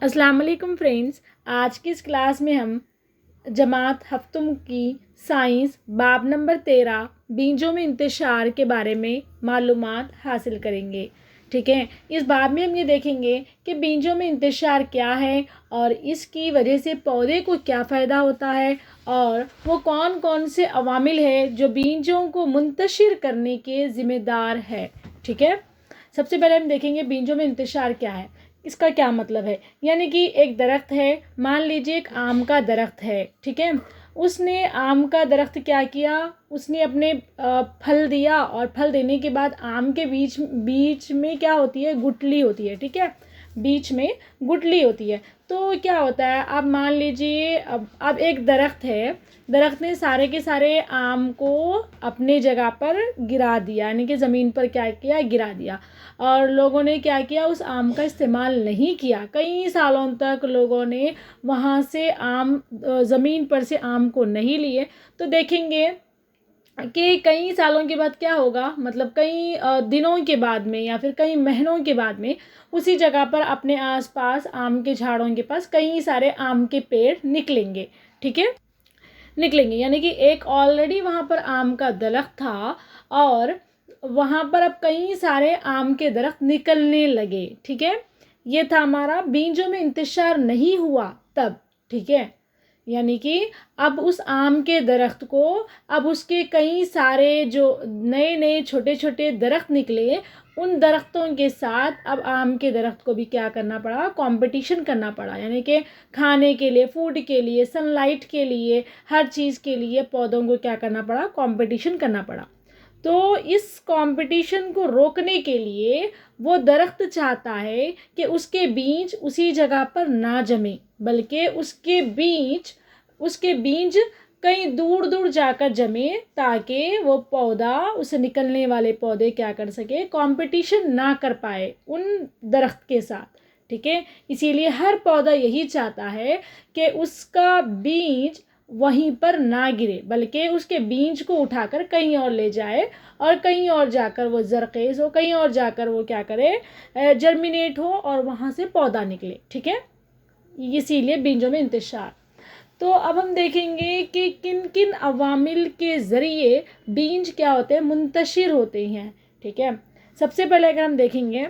अस्सलाम वालेकुम फ्रेंड्स। आज की इस क्लास में हम जमात हफ्तुम की साइंस बाब नंबर 13 बीजों में इंतशार के बारे में मालूमात हासिल करेंगे। ठीक है, इस बाब में हम ये देखेंगे कि बीजों में इंतशार क्या है और इसकी वजह से पौधे को क्या फ़ायदा होता है और वो कौन कौन से अवामिल है जो बीजों को मुंतशिर करने के ज़िम्मेदार है। ठीक है, सबसे पहले हम देखेंगे बीजों में इंतशार क्या है, इसका क्या मतलब है। यानी कि एक दरख्त है, मान लीजिए एक आम का दरख्त है। ठीक है, उसने आम का दरख्त क्या किया, उसने अपने फल दिया और फल देने के बाद आम के बीच बीच में क्या होती है, गुठली होती है। ठीक है, बीच में गुठली होती है। तो क्या होता है, आप मान लीजिए अब एक दरख्त है, दरख्त ने सारे के सारे आम को अपने जगह पर गिरा दिया, यानी कि ज़मीन पर क्या किया, गिरा दिया। और लोगों ने क्या किया, उस आम का इस्तेमाल नहीं किया। कई सालों तक लोगों ने वहाँ से आम ज़मीन पर से आम को नहीं लिए। तो देखेंगे कि कई सालों के बाद क्या होगा, मतलब कई दिनों के बाद में या फिर कई महीनों के बाद में उसी जगह पर अपने आसपास आम के झाड़ों के पास कई सारे आम के पेड़ निकलेंगे। ठीक है, निकलेंगे, यानी कि एक ऑलरेडी वहाँ पर आम का दरख्त था और वहाँ पर अब कई सारे आम के दरख्त निकलने लगे। ठीक है, ये था हमारा बीजों में इंतशार नहीं हुआ तब। ठीक है, यानी कि अब उस आम के दरख्त को, अब उसके कई सारे जो नए नए छोटे छोटे दरख्त निकले, उन दरख्तों के साथ अब आम के दरख्त को भी क्या करना पड़ा, कंपटीशन करना पड़ा। यानी कि खाने के लिए, फूड के लिए, सनलाइट के लिए, हर चीज़ के लिए पौधों को क्या करना पड़ा, कंपटीशन करना पड़ा। तो इस कंपटीशन को रोकने के लिए वो दरख्त चाहता है कि उसके बीज उसी जगह पर ना जमे, बल्कि उसके बीज कहीं दूर दूर जाकर जमे, ताकि वो पौधा, उसे निकलने वाले पौधे क्या कर सके, कंपटीशन ना कर पाए उन दरख्त के साथ। ठीक है, इसीलिए हर पौधा यही चाहता है कि उसका बीज वहीं पर ना गिरे, बल्कि उसके बीज को उठाकर कहीं और ले जाए और कहीं और जाकर वो जरखेज़ हो, कहीं और जाकर वो क्या करे, जर्मिनेट हो और वहाँ से पौधा निकले। ठीक है, इसीलिए बीजों में इंतशार। तो अब हम देखेंगे कि किन किन अवामिल के ज़रिए बीज क्या होते हैं, मुंतशिर होते हैं। ठीक है, सबसे पहले अगर हम देखेंगे,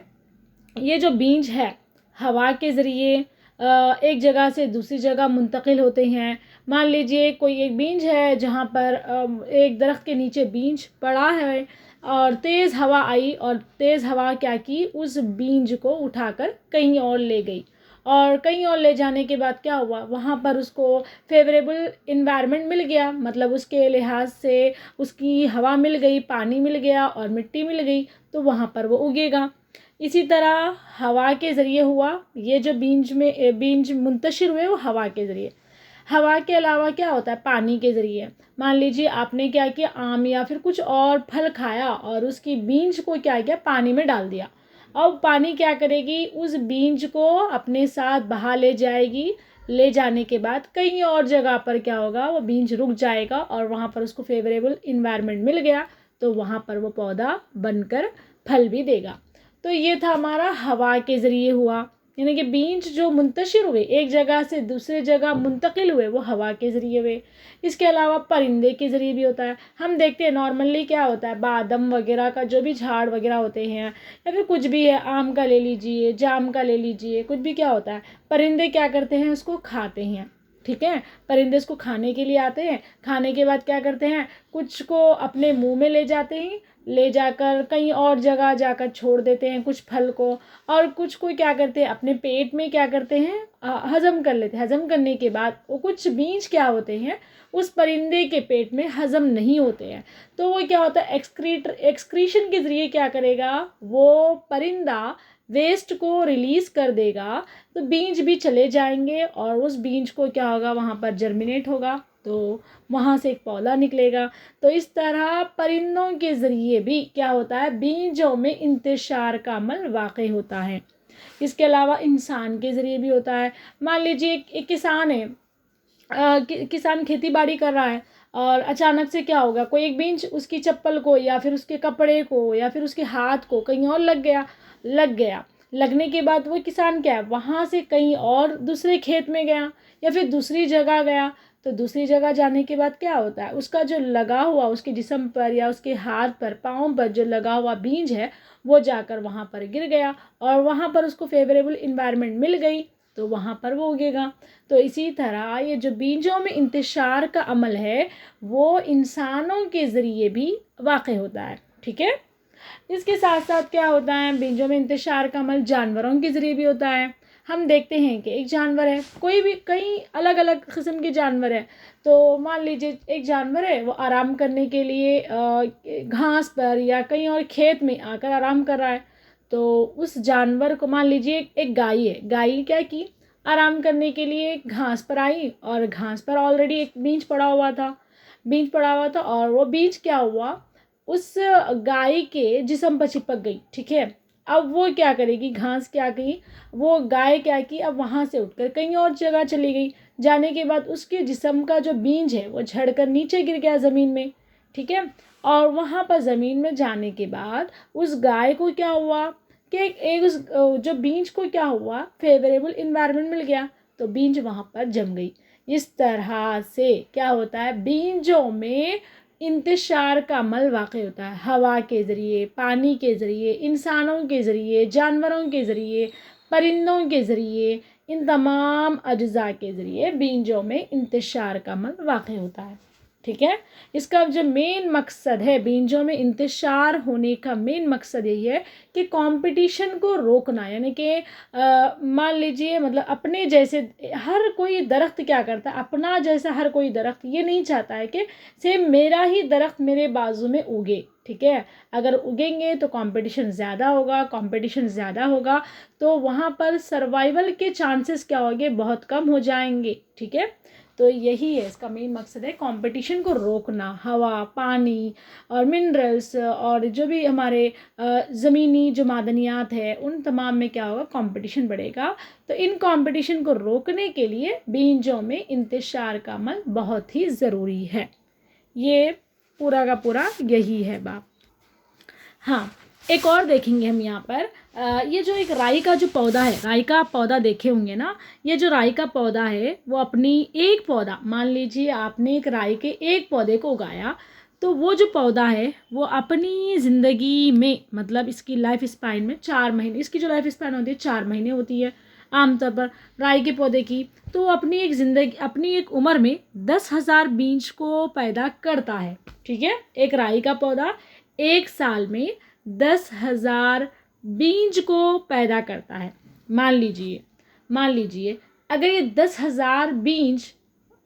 ये जो बीज है हवा के ज़रिए एक जगह से दूसरी जगह मुंतकिल होते हैं। मान लीजिए कोई एक बीज है जहाँ पर एक दरख्त के नीचे बीज पड़ा है और तेज़ हवा आई और तेज़ हवा क्या की, उस बीज को उठाकर कहीं और ले गई। और कहीं और ले जाने के बाद क्या हुआ, वहाँ पर उसको फेवरेबल इन्वायरमेंट मिल गया, मतलब उसके लिहाज से उसकी हवा मिल गई, पानी मिल गया और मिट्टी मिल गई, तो वहाँ पर वो उगेगा। इसी तरह हवा के ज़रिए हुआ, ये जो बीज मुंतशिर हुए वो हवा के ज़रिए। हवा के अलावा क्या होता है, पानी के ज़रिए। मान लीजिए आपने क्या किया, आम या फिर कुछ और फल खाया और उसकी बीज को क्या किया, पानी में डाल दिया। अब पानी क्या करेगी, उस बीज को अपने साथ बहा ले जाएगी। ले जाने के बाद कहीं और जगह पर क्या होगा, वो बीज रुक जाएगा और वहाँ पर उसको फेवरेबल इन्वायरमेंट मिल गया, तो वहाँ पर वो पौधा बनकर फल भी देगा। तो ये था हमारा हवा के ज़रिए हुआ, यानी कि बीज जो मुंतशिर हुए, एक जगह से दूसरे जगह मुंतकिल हुए, वो हवा के ज़रिए हुए। इसके अलावा परिंदे के ज़रिए भी होता है। हम देखते हैं नॉर्मली क्या होता है, बादाम वगैरह का जो भी झाड़ वगैरह होते हैं या फिर कुछ भी है, आम का ले लीजिए, जाम का ले लीजिए, कुछ भी क्या होता है, परिंदे क्या करते हैं, उसको खाते हैं। ठीक है, परिंदे उसको खाने के लिए आते हैं, खाने के बाद क्या करते हैं, कुछ को अपने मुंह में ले जाते हैं, ले जाकर कहीं और जगह जाकर छोड़ देते हैं कुछ फल को, और कुछ को क्या करते हैं, अपने पेट में क्या करते हैं, हजम कर लेते हैं। हजम करने के बाद वो कुछ बीज क्या होते हैं, उस परिंदे के पेट में हजम नहीं होते हैं, तो वो क्या होता है, एक्सक्रीशन के ज़रिए क्या करेगा, वो परिंदा वेस्ट को रिलीज़ कर देगा, तो बीज भी चले जाएंगे और उस बीज को क्या होगा, वहाँ पर जर्मिनेट होगा, तो वहाँ से एक पौधा निकलेगा। तो इस तरह परिंदों के ज़रिए भी क्या होता है, बीजों में इंतशार का अमल वाक़ई होता है। इसके अलावा इंसान के ज़रिए भी होता है। मान लीजिए एक किसान है, किसान खेती बाड़ी कर रहा है और अचानक से क्या होगा, कोई एक बीज उसकी चप्पल को या फिर उसके कपड़े को या फिर उसके हाथ को कहीं और लग गया, लगने के बाद वो किसान क्या है, वहाँ से कहीं और दूसरे खेत में गया या फिर दूसरी जगह गया। तो दूसरी जगह जाने के बाद क्या होता है, उसका जो लगा हुआ उसके जिस्म पर या उसके हाथ पर पाँव पर जो लगा हुआ बीज है वो जाकर वहाँ पर गिर गया और वहाँ पर उसको फेवरेबल इन्वायरमेंट मिल गई तो वहाँ पर वो उगेगा। तो इसी तरह ये जो बीजों में इंतशार का अमल है वो इंसानों के ज़रिए भी वाक़ होता है। ठीक है, इसके साथ साथ क्या होता है, बीजों में इंतशार का अमल जानवरों के ज़रिए भी होता है। हम देखते हैं कि एक जानवर है, कोई भी कई अलग अलग किस्म के जानवर है। तो मान लीजिए एक जानवर है वो आराम करने के लिए घास पर या कहीं और खेत में आकर आराम कर रहा है। तो उस जानवर को मान लीजिए एक गाय है, गाय क्या की, आराम करने के लिए घास पर आई और घास पर ऑलरेडी एक बीज पड़ा हुआ था, बीज पड़ा हुआ था और वो बीज क्या हुआ, उस गाय के जिस्म पर चिपक गई। ठीक है, अब वो क्या करेगी, घास क्या की, वो गाय क्या की, अब वहाँ से उठकर कहीं और जगह चली गई। जाने के बाद उसके जिस्म का जो बीज है वो झड़कर नीचे गिर गया ज़मीन में। ठीक है, और वहाँ पर ज़मीन में जाने के बाद उस गाय को क्या हुआ कि एक उस जो बीज को क्या हुआ, फेवरेबल इन्वायरमेंट मिल गया तो बीज वहाँ पर जम गई। इस तरह से क्या होता है, बीजों में इंतशार का अमल वाक़ई होता है, हवा के ज़रिए, पानी के ज़रिए, इंसानों के ज़रिए, जानवरों के ज़रिए, परिंदों के ज़रिए, इन तमाम अज्ज़ा के ज़रिए बीजों में इंतशार का अमल वाक़ई होता है। ठीक है, इसका जो मेन मकसद है, बीजों में इंतशार होने का मेन मकसद यही है कि कंपटीशन को रोकना। यानी कि मान लीजिए मतलब अपने जैसे हर कोई दरख्त क्या करता है, अपना जैसा हर कोई दरख्त ये नहीं चाहता है कि सेम मेरा ही दरख्त मेरे बाजू में उगे। ठीक है, अगर उगेंगे तो कंपटीशन ज़्यादा होगा, कंपटीशन ज़्यादा होगा तो वहाँ पर सर्वाइवल के चांसेस क्या होंगे, बहुत कम हो जाएंगे। ठीक है, तो यही है इसका मेन मकसद है, कंपटीशन को रोकना। हवा, पानी और मिनरल्स और जो भी हमारे ज़मीनी जो मादनियात है उन तमाम में क्या होगा, कंपटीशन बढ़ेगा। तो इन कंपटीशन को रोकने के लिए बीजों में इंतशार का अमल बहुत ही ज़रूरी है। ये पूरा का पूरा यही है बात। हाँ, एक और देखेंगे हम यहाँ पर ये जो एक राई का जो पौधा है, राई का पौधा देखे होंगे ना, ये जो राई का पौधा है वो अपनी एक पौधा, मान लीजिए आपने एक राई के एक पौधे को उगाया तो वो जो पौधा है वो अपनी ज़िंदगी में मतलब इसकी लाइफ स्पैन में 4 महीने, इसकी जो लाइफ स्पैन होती है 4 महीने होती है आमतौर पर राई के पौधे की। तो अपनी एक ज़िंदगी, अपनी एक उम्र में 10,000 बीज को पैदा करता है। ठीक है, एक राई का पौधा एक साल में 10,000 बीज को पैदा करता है। मान लीजिए अगर ये 10,000 बीज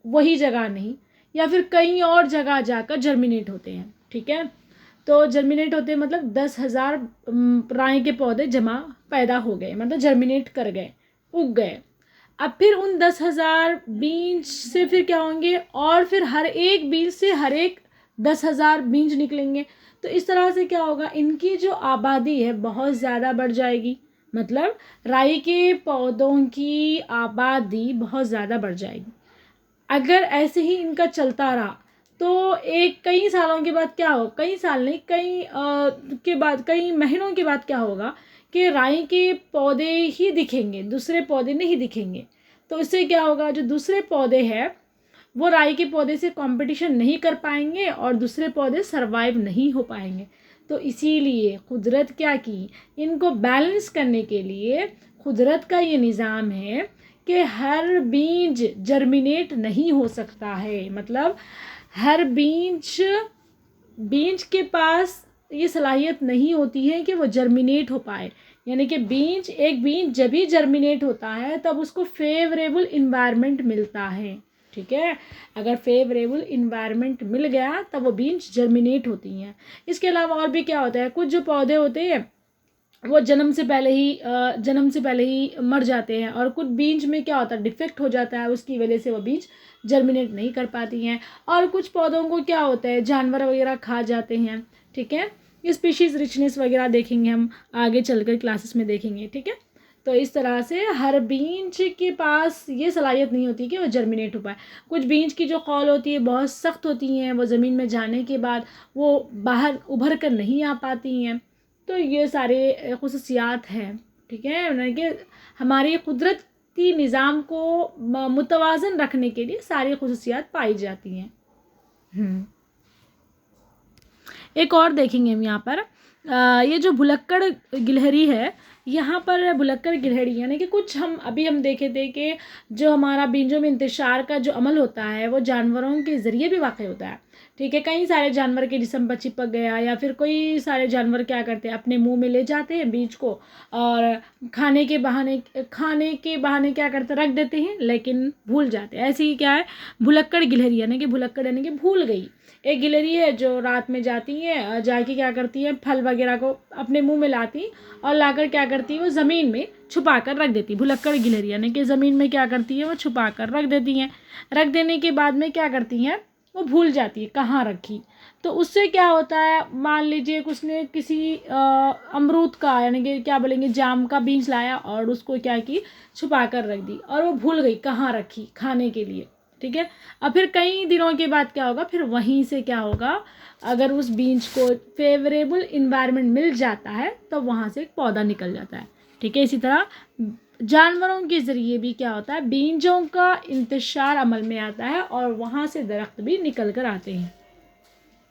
वही जगह नहीं या फिर कहीं और जगह जाकर जर्मिनेट होते हैं। ठीक है, तो जर्मिनेट होते मतलब 10,000 राई के पौधे जमा पैदा हो गए, मतलब जर्मिनेट कर गए, उग गए। अब फिर उन 10,000 बीज से फिर क्या होंगे, और फिर हर एक बीज से हर एक 10,000 बीज निकलेंगे। तो इस तरह से क्या होगा, इनकी जो आबादी है बहुत ज़्यादा बढ़ जाएगी, मतलब राई के पौधों की आबादी बहुत ज़्यादा बढ़ जाएगी। अगर ऐसे ही इनका चलता रहा तो एक कई सालों के बाद क्या हो, कई साल नहीं के बाद, कई महीनों के बाद क्या होगा कि राई के पौधे ही दिखेंगे, दूसरे पौधे नहीं दिखेंगे। तो इससे क्या होगा, जो दूसरे पौधे हैं वो राई के पौधे से कंपटीशन नहीं कर पाएंगे और दूसरे पौधे सरवाइव नहीं हो पाएंगे। तो इसीलिए कुदरत क्या की, इनको बैलेंस करने के लिए कुदरत का ये निज़ाम है कि हर बीज जर्मिनेट नहीं हो सकता है, मतलब हर बीज के पास ये सलाहियत नहीं होती है कि वो जर्मिनेट हो पाए। यानी कि एक बीज जब भी जर्मिनेट होता है तब उसको फेवरेबल इन्वायरमेंट मिलता है। ठीक है, अगर फेवरेबल इन्वायरमेंट मिल गया तब वो बीज जर्मिनेट होती हैं। इसके अलावा और भी क्या होता है, कुछ जो पौधे होते हैं वो जन्म से पहले ही मर जाते हैं और कुछ बीज में क्या होता है, डिफेक्ट हो जाता है, उसकी वजह से वो बीज जर्मिनेट नहीं कर पाती हैं। और कुछ पौधों को क्या होता है, जानवर वगैरह खा जाते हैं। ठीक है, स्पीशीज़ रिचनेस वगैरह देखेंगे हम आगे चलकर क्लासेस में देखेंगे। ठीक है, तो इस तरह से हर बीज के पास ये सलाहियत नहीं होती कि वो जर्मिनेट हो पाए। कुछ बीज की जो कौल होती है बहुत सख्त होती हैं, वो ज़मीन में जाने के बाद वो बाहर उभर कर नहीं आ पाती हैं। तो ये सारे खुसूसियात हैं। ठीक है, यानी कि हमारी कुदरती निज़ाम को मुतवाज़न रखने के लिए सारी खुसूसियात पाई जाती हैं। एक और देखेंगे हम यहाँ पर ये जो भुलक्कड़ गिलहरी है, यहाँ पर भुलक्कड़ गिलहरी यानी कि कुछ हम देखे थे कि जो हमारा बीजों में इंतशार का जो अमल होता है वो जानवरों के ज़रिए भी वाक़ई होता है। ठीक है, कई सारे जानवर के जिस्म पर चिपक गया या फिर कोई सारे जानवर क्या करते हैं, अपने मुंह में ले जाते हैं बीज को और खाने के बहाने क्या करते, रख देते हैं, लेकिन भूल जाते हैं। ऐसे ही क्या है, भुलक्कड़ गिलहरी यानी कि भुलक्कड़ यानी कि भूल गई। एक गिलहरी है जो रात में जाती है, जाके क्या करती है, फल वगैरह को अपने मुंह में लाती और लाकर क्या करती है, वो ज़मीन में छुपा कर रख देती। भुलक्कड़ गिलहरी यानी कि ज़मीन में क्या करती है, वो छुपा कर रख देती हैं। रख देने के बाद में क्या करती हैं, वो भूल जाती है कहाँ रखी। तो उससे क्या होता है, मान लीजिए उसने किसी अमरूद का यानी कि क्या बोलेंगे, जाम का बीज लाया और उसको क्या की, छुपा कर रख दी और वो भूल गई कहाँ रखी खाने के लिए। ठीक है, अब फिर कई दिनों के बाद क्या होगा, फिर वहीं से क्या होगा, अगर उस बीज को फेवरेबल इन्वायरमेंट मिल जाता है तो वहाँ से एक पौधा निकल जाता है। ठीक है, इसी तरह जानवरों के ज़रिए भी क्या होता है, बीजों का इंतशार अमल में आता है और वहाँ से दरख्त भी निकल कर आते हैं।